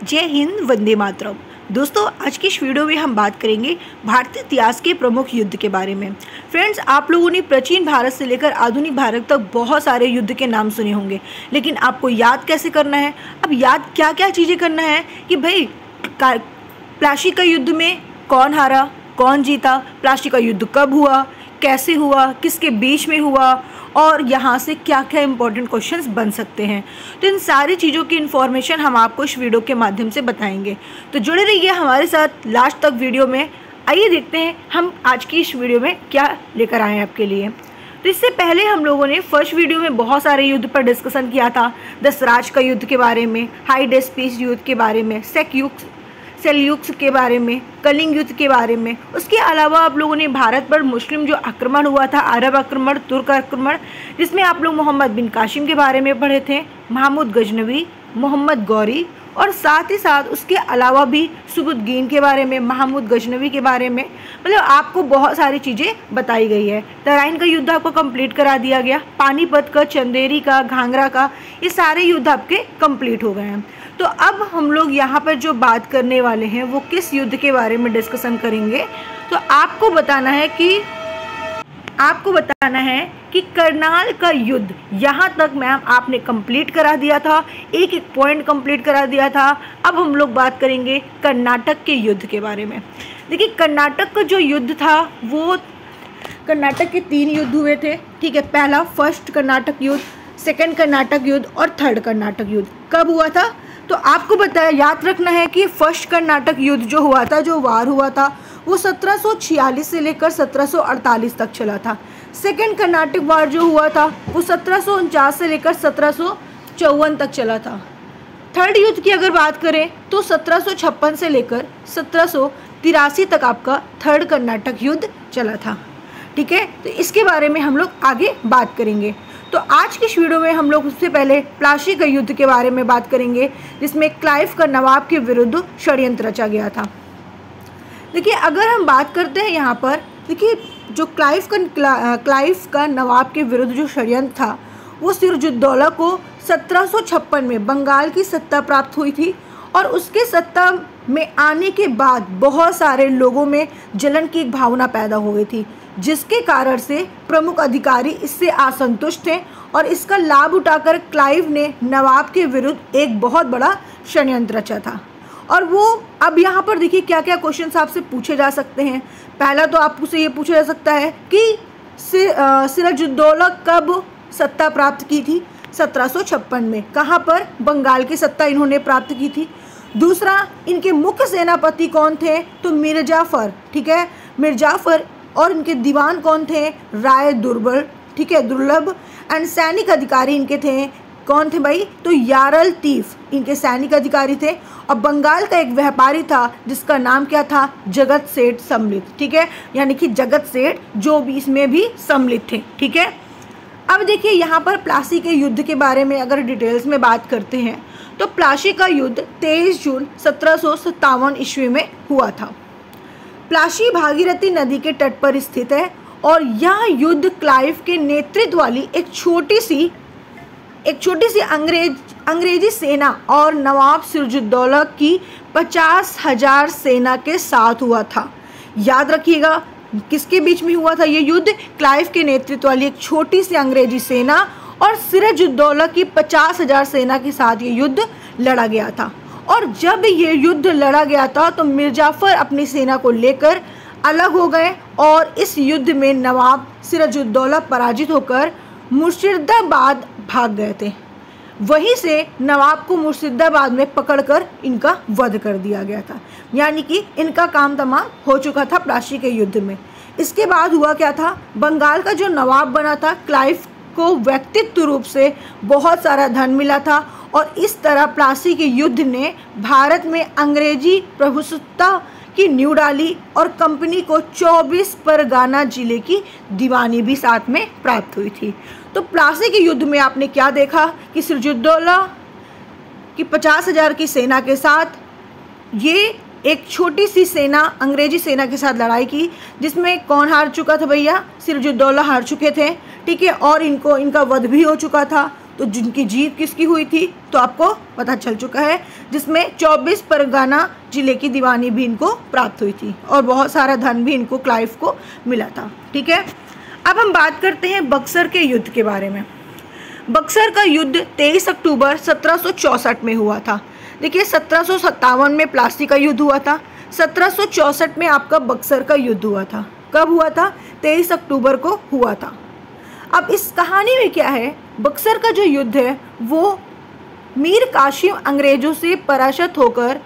जय हिंद, वंदे मातरम। दोस्तों, आज की इस वीडियो में हम बात करेंगे भारतीय इतिहास के प्रमुख युद्ध के बारे में। फ्रेंड्स, आप लोगों ने प्राचीन भारत से लेकर आधुनिक भारत तक बहुत सारे युद्ध के नाम सुने होंगे, लेकिन आपको याद कैसे करना है? अब याद क्या क्या चीज़ें करना है कि भाई प्लासी का युद्ध में कौन हारा, कौन जीता, प्लासी का युद्ध कब हुआ, कैसे हुआ, किसके बीच में हुआ, और यहाँ से क्या क्या इंपॉर्टेंट क्वेश्चंस बन सकते हैं। तो इन सारी चीज़ों की इन्फॉर्मेशन हम आपको इस वीडियो के माध्यम से बताएंगे। तो जुड़े रहिए हमारे साथ लास्ट तक वीडियो में। आइए देखते हैं हम आज की इस वीडियो में क्या लेकर आए हैं आपके लिए। तो इससे पहले हम लोगों ने फर्स्ट वीडियो में बहुत सारे युद्ध पर डिस्कशन किया था। दसराज का युद्ध के बारे में, हाइडेस्पीस युद्ध के बारे में, सेल्यूक्स के बारे में, कलिंग युद्ध के बारे में। उसके अलावा आप लोगों ने भारत पर मुस्लिम जो आक्रमण हुआ था, अरब आक्रमण, तुर्क आक्रमण, जिसमें आप लोग मोहम्मद बिन कासिम के बारे में पढ़े थे, महमूद गजनवी, मोहम्मद गौरी, और साथ ही साथ उसके अलावा भी सुबुद्दीन के बारे में, महमूद गजनवी के बारे में। मतलब आपको बहुत सारी चीज़ें बताई गई है। तराइन का युद्ध आपको कंप्लीट करा दिया गया, पानीपत का, चंदेरी का, घाघरा का, ये सारे युद्ध आपके कंप्लीट हो गए हैं। तो अब हम लोग यहाँ पर जो बात करने वाले हैं वो किस युद्ध के बारे में डिस्कशन करेंगे। तो आपको बताना है कि करनाल का युद्ध यहाँ तक मैम आपने कंप्लीट करा दिया था, एक एक पॉइंट कंप्लीट करा दिया था। अब हम लोग बात करेंगे कर्नाटक के युद्ध के बारे में। देखिए, कर्नाटक का जो युद्ध था वो कर्नाटक के 3 युद्ध हुए थे, ठीक है। पहला फर्स्ट कर्नाटक युद्ध, सेकंड कर्नाटक युद्ध और थर्ड कर्नाटक युद्ध। कब हुआ था? तो आपको याद रखना है कि फर्स्ट कर्नाटक युद्ध जो हुआ था, जो वार हुआ था, वो 1746 से लेकर 1748 तक चला था। सेकेंड कर्नाटक वार जो हुआ था वो 1749 से लेकर 1754 तक चला था। थर्ड युद्ध की अगर बात करें तो 1756 से लेकर 1783 तक आपका थर्ड कर्नाटक युद्ध चला था, ठीक है। तो इसके बारे में हम लोग आगे बात करेंगे। तो आज की इस वीडियो में हम लोग उससे पहले प्लासी का युद्ध के बारे में बात करेंगे, जिसमें क्लाइव का नवाब के विरुद्ध षड्यंत्र रचा गया था। देखिए, अगर हम बात करते हैं यहाँ पर, देखिए जो क्लाइव का नवाब के विरुद्ध जो षड्यंत्र था वो सिराजुद्दौला को 1756 में बंगाल की सत्ता प्राप्त हुई थी, और उसके सत्ता में आने के बाद बहुत सारे लोगों में जलन की एक भावना पैदा हो गई थी, जिसके कारण से प्रमुख अधिकारी इससे असंतुष्ट थे, और इसका लाभ उठाकर क्लाइव ने नवाब के विरुद्ध एक बहुत बड़ा षड्यंत्र रचा था। और वो अब यहाँ पर देखिए क्या क्या क्वेश्चंस आपसे पूछे जा सकते हैं। पहला तो आपसे ये पूछा जा सकता है कि सिराजुद्दौला कब सत्ता प्राप्त की थी? 1756 में। कहाँ पर? बंगाल की सत्ता इन्होंने प्राप्त की थी। दूसरा, इनके मुख्य सेनापति कौन थे? तो मिर्जाफर, ठीक है, मिर्जाफर। और इनके दीवान कौन थे? राय दुर्लभ, ठीक है, दुर्लभ। एंड सैनिक अधिकारी इनके थे, कौन थे भाई? तो यारल तीफ इनके सैनिक अधिकारी थे। और बंगाल का एक व्यापारी था जिसका नाम क्या था? जगत सेठ सम्मिलित, ठीक है, यानी कि जगत सेठ जो भी इसमें भी सम्मिलित थे, ठीक है। अब देखिए यहाँ पर प्लासी के युद्ध के बारे में अगर डिटेल्स में बात करते हैं तो प्लासी का युद्ध 23 जून 1757 ईस्वी में हुआ था। प्लासी भागीरथी नदी के तट पर स्थित है, और यह युद्ध क्लाइव के नेतृत्व वाली एक छोटी सी अंग्रेजी सेना और नवाब सिराजुद्दौला की 50,000 सेना के साथ हुआ था। याद रखिएगा किसके बीच में हुआ था ये युद्ध? क्लाइव के नेतृत्व वाली एक छोटी सी अंग्रेजी सेना और सिराजुद्दौला की 50,000 सेना के साथ ये युद्ध लड़ा गया था। और जब ये युद्ध लड़ा गया था तो मिर्जाफर अपनी सेना को लेकर अलग हो गए, और इस युद्ध में नवाब सिराजुद्दौला पराजित होकर मुर्शिदाबाद भाग गए थे। वहीं से नवाब को मुर्शिदाबाद में पकड़कर इनका वध कर दिया गया था, यानी कि इनका काम तमाम हो चुका था प्लासी के युद्ध में। इसके बाद हुआ क्या था? बंगाल का जो नवाब बना था क्लाइव को व्यक्तित्व रूप से बहुत सारा धन मिला था, और इस तरह प्लासी के युद्ध ने भारत में अंग्रेजी प्रभुसत्ता की नींव डाली, और कंपनी को 24 परगाना जिले की दीवानी भी साथ में प्राप्त हुई थी। तो प्लासी के युद्ध में आपने क्या देखा कि सिराजुद्दौला की 50,000 की सेना के साथ ये एक छोटी सी सेना अंग्रेजी सेना के साथ लड़ाई की, जिसमें कौन हार चुका था भैया? सिराजुद्दौला हार चुके थे, ठीक है, और इनका वध भी हो चुका था। तो जिनकी जीत किसकी हुई थी तो आपको पता चल चुका है, जिसमें 24 परगना जिले की दीवानी भी इनको प्राप्त हुई थी और बहुत सारा धन भी इनको क्लाइव को मिला था। ठीक है, अब हम बात करते हैं बक्सर के युद्ध के बारे में। बक्सर का युद्ध 23 अक्टूबर 1764 में हुआ था। देखिए 1757 में प्लासी का युद्ध हुआ था, 1764 में आपका बक्सर का युद्ध हुआ था। कब हुआ था? 23 अक्टूबर को हुआ था। अब इस कहानी में क्या है, बक्सर का जो युद्ध है वो मीर कासिम अंग्रेजों से पराजित होकर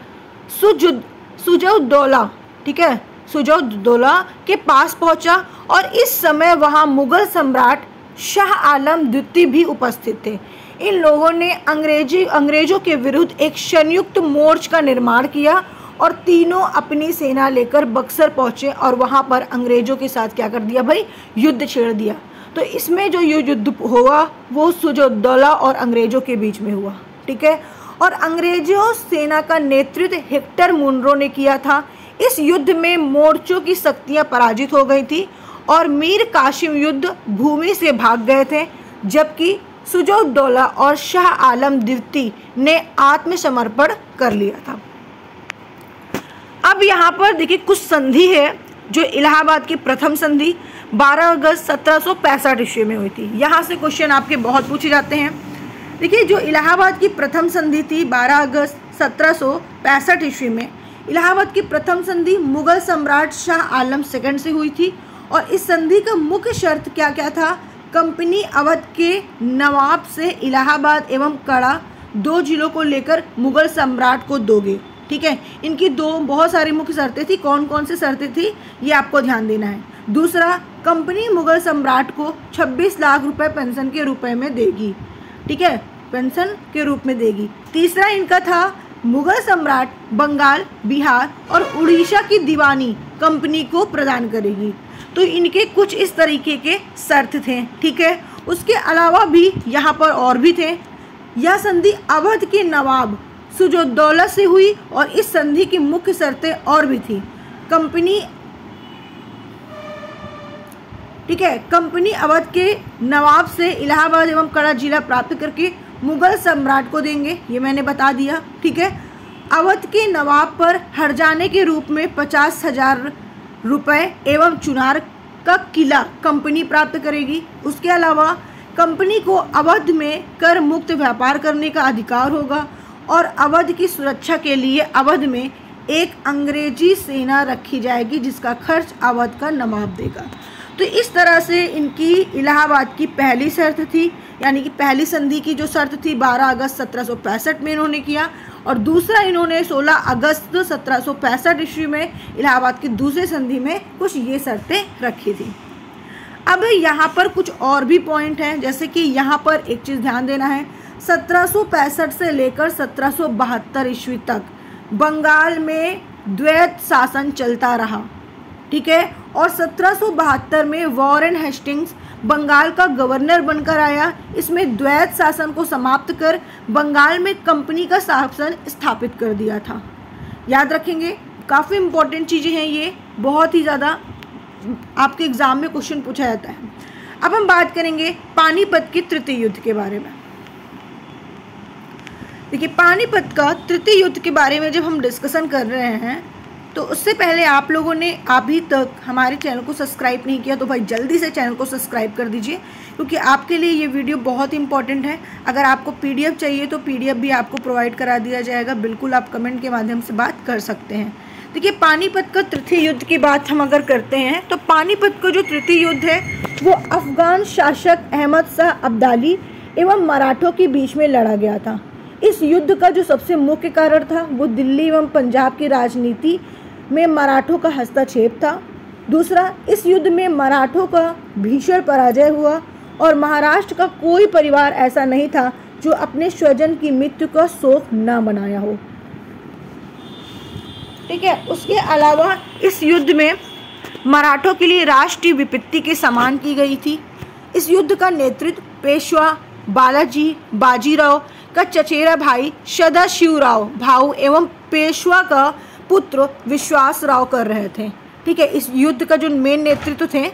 सुजाउद्दौला, ठीक है, सुजाउद्दौला के पास पहुंचा और इस समय वहां मुगल सम्राट शाह आलम द्वितीय भी उपस्थित थे। इन लोगों ने अंग्रेजों के विरुद्ध एक संयुक्त मोर्च का निर्माण किया और तीनों अपनी सेना लेकर बक्सर पहुंचे और वहां पर अंग्रेजों के साथ क्या कर दिया भाई, युद्ध छेड़ दिया। तो इसमें जो युद्ध हुआ वो सुजाउद्दौला और अंग्रेजों के बीच में हुआ। ठीक है, और अंग्रेजों सेना का नेतृत्व हेक्टर मुनरो ने किया था। इस युद्ध में मोर्चों की शक्तियां पराजित हो गई थी और मीर कासिम युद्ध भूमि से भाग गए थे, जबकि सुजाउद्दौला और शाह आलम द्वितीय ने आत्मसमर्पण कर लिया था। अब यहाँ पर देखिए कुछ संधि है, जो इलाहाबाद की प्रथम संधि 12 अगस्त 1765 ईस्वी में हुई थी। यहाँ से क्वेश्चन आपके बहुत पूछे जाते हैं। देखिए जो इलाहाबाद की प्रथम संधि थी 12 अगस्त 1765 ईस्वी में, इलाहाबाद की प्रथम संधि मुगल सम्राट शाह आलम सेकंड से हुई थी और इस संधि का मुख्य शर्त क्या क्या था? कंपनी अवध के नवाब से इलाहाबाद एवं कड़ा 2 जिलों को लेकर मुगल सम्राट को दोगे। ठीक है, इनकी बहुत सारी मुख्य शर्तें थी। कौन कौन सी शर्तें थी ये आपको ध्यान देना है। दूसरा, कंपनी मुगल सम्राट को 26 लाख रुपए पेंशन के रूप में देगी। ठीक है, पेंशन के रूप में देगी। तीसरा इनका था मुगल सम्राट बंगाल, बिहार और उड़ीसा की दीवानी कंपनी को प्रदान करेगी। तो इनके कुछ इस तरीके के शर्त थे। ठीक है, उसके अलावा भी यहाँ पर और भी थे। यह संधि अवध के नवाब सुजाउद्दौला से हुई और इस संधि की मुख्य शर्तें और भी थी। कंपनी, ठीक है, कंपनी अवध के नवाब से इलाहाबाद एवं कड़ा जिला प्राप्त करके मुगल सम्राट को देंगे, ये मैंने बता दिया। ठीक है, अवध के नवाब पर हर्जाने के रूप में 50,000 रुपये एवं चुनार का किला कंपनी प्राप्त करेगी। उसके अलावा कंपनी को अवध में कर मुक्त व्यापार करने का अधिकार होगा और अवध की सुरक्षा के लिए अवध में एक अंग्रेजी सेना रखी जाएगी जिसका खर्च अवध का नवाब देगा। तो इस तरह से इनकी इलाहाबाद की पहली शर्त थी, यानी कि पहली संधि की जो शर्त थी 12 अगस्त 1765 में इन्होंने किया और दूसरा इन्होंने 16 अगस्त 1765 ईस्वी में इलाहाबाद की दूसरी संधि में कुछ ये शर्तें रखी थी। अब यहाँ पर कुछ और भी पॉइंट हैं, जैसे कि यहाँ पर एक चीज़ ध्यान देना है, 1765 से लेकर 1772 ईस्वी तक बंगाल में द्वैत शासन चलता रहा। ठीक है, और 1772 में वॉरेन हेस्टिंग्स बंगाल का गवर्नर बनकर आया। इसमें द्वैत शासन को समाप्त कर बंगाल में कंपनी का शासन स्थापित कर दिया था। याद रखेंगे, काफ़ी इम्पोर्टेंट चीज़ें हैं ये, बहुत ही ज़्यादा आपके एग्ज़ाम में क्वेश्चन पूछा जाता है। अब हम बात करेंगे पानीपत के तृतीय युद्ध के बारे में। देखिए पानीपत का तृतीय युद्ध के बारे में जब हम डिस्कशन कर रहे हैं तो उससे पहले आप लोगों ने अभी तक हमारे चैनल को सब्सक्राइब नहीं किया तो भाई जल्दी से चैनल को सब्सक्राइब कर दीजिए, क्योंकि आपके लिए ये वीडियो बहुत इंपॉर्टेंट है। अगर आपको पीडीएफ चाहिए तो पीडीएफ भी आपको प्रोवाइड करा दिया जाएगा, बिल्कुल आप कमेंट के माध्यम से बात कर सकते हैं। देखिए पानीपत का तृतीय युद्ध की बात हम अगर करते हैं तो पानीपत का जो तृतीय युद्ध है वो अफगान शासक अहमद शाह अब्दाली एवं मराठों के बीच में लड़ा गया था। इस युद्ध का जो सबसे मुख्य कारण था वो दिल्ली एवं पंजाब की राजनीति में मराठों का हस्तक्षेप था। दूसरा, इस युद्ध में मराठों का भीषण पराजय हुआ और महाराष्ट्र का कोई परिवार ऐसा नहीं था जो अपने स्वजन की मृत्यु का शोक न मनाया हो। ठीक है, उसके अलावा इस युद्ध में मराठों के लिए राष्ट्रीय विपत्ति के समान की गई थी। इस युद्ध का नेतृत्व पेशवा बालाजी बाजीराव का चचेरा भाई सदाशिवराव भाऊ एवं पेशवा का पुत्र विश्वासराव कर रहे थे। ठीक है, इस युद्ध का जो मेन नेतृत्व थे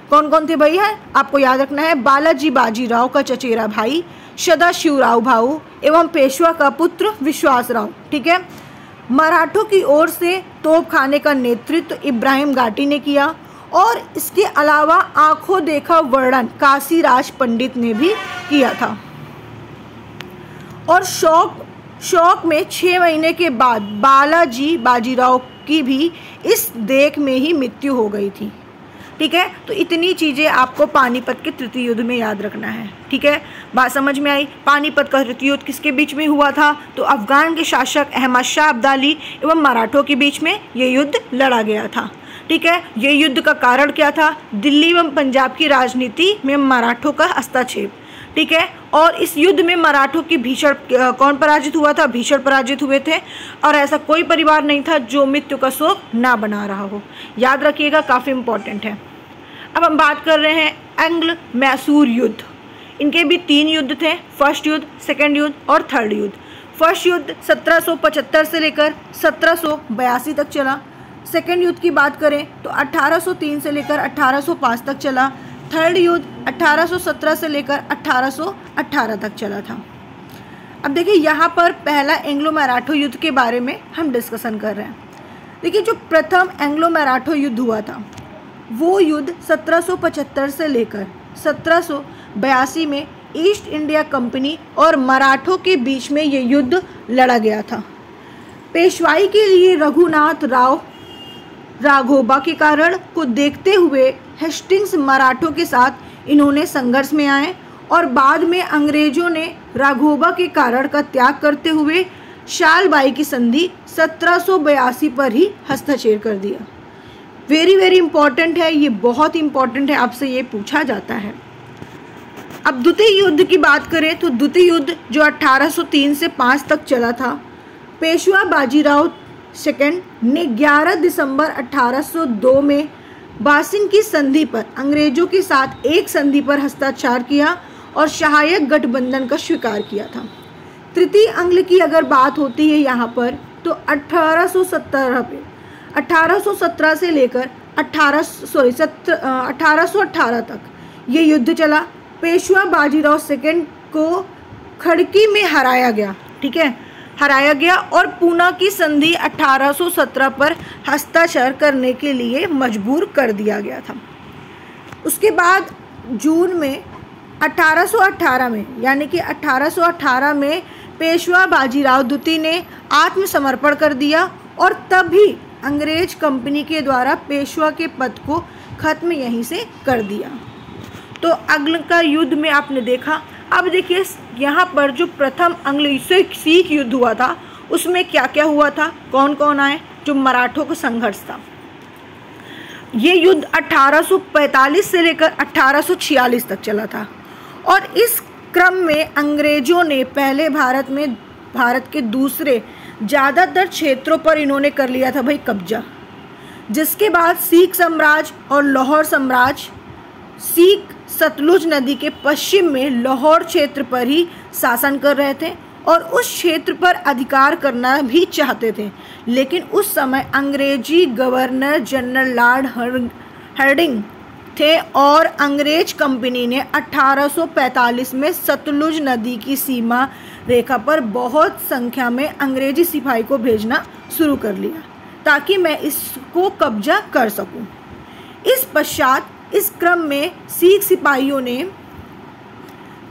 कौन कौन थे भैया, आपको याद रखना है, बालाजी बाजीराव का चचेरा भाई सदाशिवराव भाऊ एवं पेशवा का पुत्र विश्वासराव। ठीक है। मराठों की ओर से तोपखाने का नेतृत्व इब्राहिम घाटी ने किया और इसके अलावा आंखों देखा वर्णन काशीराज पंडित ने भी किया था। और शौक में 6 महीने के बाद बालाजी बाजीराव की भी इस देख में ही मृत्यु हो गई थी। ठीक है। तो इतनी चीज़ें आपको पानीपत के तृतीय युद्ध में याद रखना है। ठीक है। बात समझ में आई। पानीपत का तृतीय युद्ध किसके बीच में हुआ था? तो अफगान के शासक अहमद शाह अब्दाली एवं मराठों के बीच में ये युद्ध लड़ा गया था। ठीक है। ये युद्ध का कारण क्या था? दिल्ली एवं पंजाब की राजनीति में मराठों का हस्तक्षेप। ठीक है। और इस युद्ध में मराठों की भीषण कौन पराजित हुआ था? भीषण पराजित हुए थे और ऐसा कोई परिवार नहीं था जो मृत्यु का शोक ना बना रहा हो। याद रखिएगा, काफ़ी इम्पोर्टेंट है। अब हम बात कर रहे हैं एंग्ल मैसूर युद्ध। इनके भी 3 युद्ध थे, फर्स्ट युद्ध, सेकेंड युद्ध और थर्ड युद्ध। फर्स्ट युद्ध 1775 से लेकर 1782 तक चला। सेकेंड युद्ध की बात करें तो 1803 से लेकर 1805 तक चला। थर्ड युद्ध 1817 से लेकर 1818 तक चला था। अब देखिए यहाँ पर पहला एंग्लो मराठो युद्ध के बारे में हम डिस्कशन कर रहे हैं। देखिए जो प्रथम एंग्लो मराठो युद्ध हुआ था वो युद्ध 1775 से लेकर 1782 में ईस्ट इंडिया कंपनी और मराठों के बीच में ये युद्ध लड़ा गया था। पेशवाई के लिए रघुनाथ राव राघोबा के कारण को देखते हुए हेस्टिंग्स मराठों के साथ इन्होंने संघर्ष में आए और बाद में अंग्रेजों ने राघोबा के कारण का त्याग करते हुए शालबाई की संधि 1782 पर ही हस्तक्षेप कर दिया। वेरी वेरी इंपॉर्टेंट है, ये बहुत इंपॉर्टेंट है, आपसे ये पूछा जाता है। अब द्वितीय युद्ध की बात करें तो द्वितीय युद्ध जो 1803 से 5 तक चला था, पेशवा बाजीराव सेकंड ने 11 दिसंबर 1802 में बासिन की संधि पर अंग्रेजों के साथ एक संधि पर हस्ताक्षर किया और सहायक गठबंधन का स्वीकार किया था। तृतीय अंग्ल की अगर बात होती है यहाँ पर तो 1817 से लेकर 1818 तक ये युद्ध चला। पेशवा बाजीराव सेकंड को खड़की में हराया गया। ठीक है, हराया गया और पूना की संधि 1817 पर हस्ताक्षर करने के लिए मजबूर कर दिया गया था। उसके बाद जून में 1818 में यानी कि 1818 में पेशवा बाजीराव द्वितीय ने आत्मसमर्पण कर दिया और तभी अंग्रेज कंपनी के द्वारा पेशवा के पद को खत्म यहीं से कर दिया। तो अगले का युद्ध में आपने देखा। अब देखिए यहाँ पर जो प्रथम अंग्ल सिख युद्ध हुआ था उसमें क्या क्या हुआ था, कौन कौन आए, जो मराठों का संघर्ष था। ये युद्ध 1845 से लेकर 1846 तक चला था और इस क्रम में अंग्रेजों ने पहले भारत के दूसरे ज़्यादातर क्षेत्रों पर इन्होंने कर लिया था भाई कब्जा, जिसके बाद सिख साम्राज्य और लाहौर साम्राज्य सिख सतलुज नदी के पश्चिम में लाहौर क्षेत्र पर ही शासन कर रहे थे और उस क्षेत्र पर अधिकार करना भी चाहते थे। लेकिन उस समय अंग्रेजी गवर्नर जनरल लॉर्ड हार्डिंग थे और अंग्रेज कंपनी ने 1845 में सतलुज नदी की सीमा रेखा पर बहुत संख्या में अंग्रेजी सिपाही को भेजना शुरू कर लिया ताकि मैं इसको कब्जा कर सकूं। इस पश्चात इस क्रम में सिख सिपाहियों ने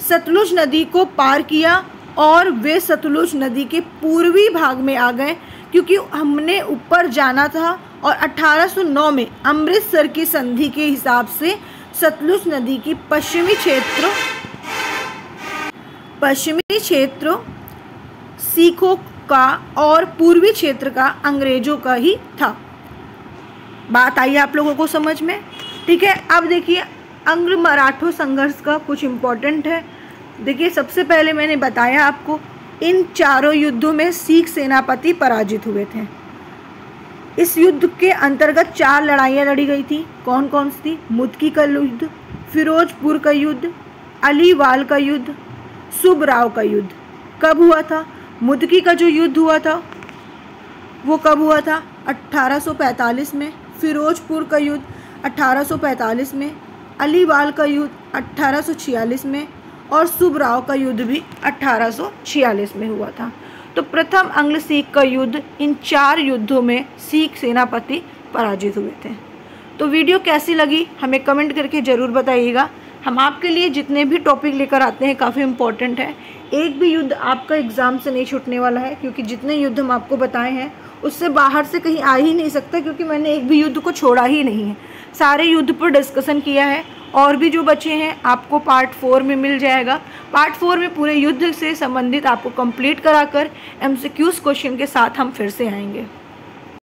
सतलुज नदी को पार किया और वे सतलुज नदी के पूर्वी भाग में आ गए क्योंकि हमने ऊपर जाना था और 1809 में अमृतसर की संधि के हिसाब से सतलुज नदी की पश्चिमी क्षेत्र सिखों का और पूर्वी क्षेत्र का अंग्रेजों का ही था। बात आई आप लोगों को समझ में? ठीक है। अब देखिए अंग्ल मराठो संघर्ष का कुछ इम्पोर्टेंट है। देखिए सबसे पहले मैंने बताया आपको इन चारों युद्धों में सिख सेनापति पराजित हुए थे। इस युद्ध के अंतर्गत 4 लड़ाइयाँ लड़ी गई थी। कौन कौन सी थी? मुदकी का युद्ध, फिरोजपुर का युद्ध, अलीवाल का युद्ध, सुबराव का युद्ध। कब हुआ था? मुदकी का जो युद्ध हुआ था वो कब हुआ था? 1845 में। फिरोजपुर का युद्ध 1845 में। अलीवाल का युद्ध 1846 में और सुबराव का युद्ध भी 1846 में हुआ था। तो प्रथम अंग्ल सिख का युद्ध, इन 4 युद्धों में सिख सेनापति पराजित हुए थे। तो वीडियो कैसी लगी हमें कमेंट करके ज़रूर बताइएगा। हम आपके लिए जितने भी टॉपिक लेकर आते हैं काफ़ी इम्पोर्टेंट है। एक भी युद्ध आपका एग्ज़ाम से नहीं छूटने वाला है, क्योंकि जितने युद्ध हम आपको बताए हैं उससे बाहर से कहीं आ ही नहीं सकता, क्योंकि मैंने एक भी युद्ध को छोड़ा ही नहीं है। सारे युद्ध पर डिस्कशन किया है, और भी जो बचे हैं आपको पार्ट 4 में मिल जाएगा। पार्ट 4 में पूरे युद्ध से संबंधित आपको कंप्लीट कराकर MCQs क्वेश्चन के साथ हम फिर से आएंगे।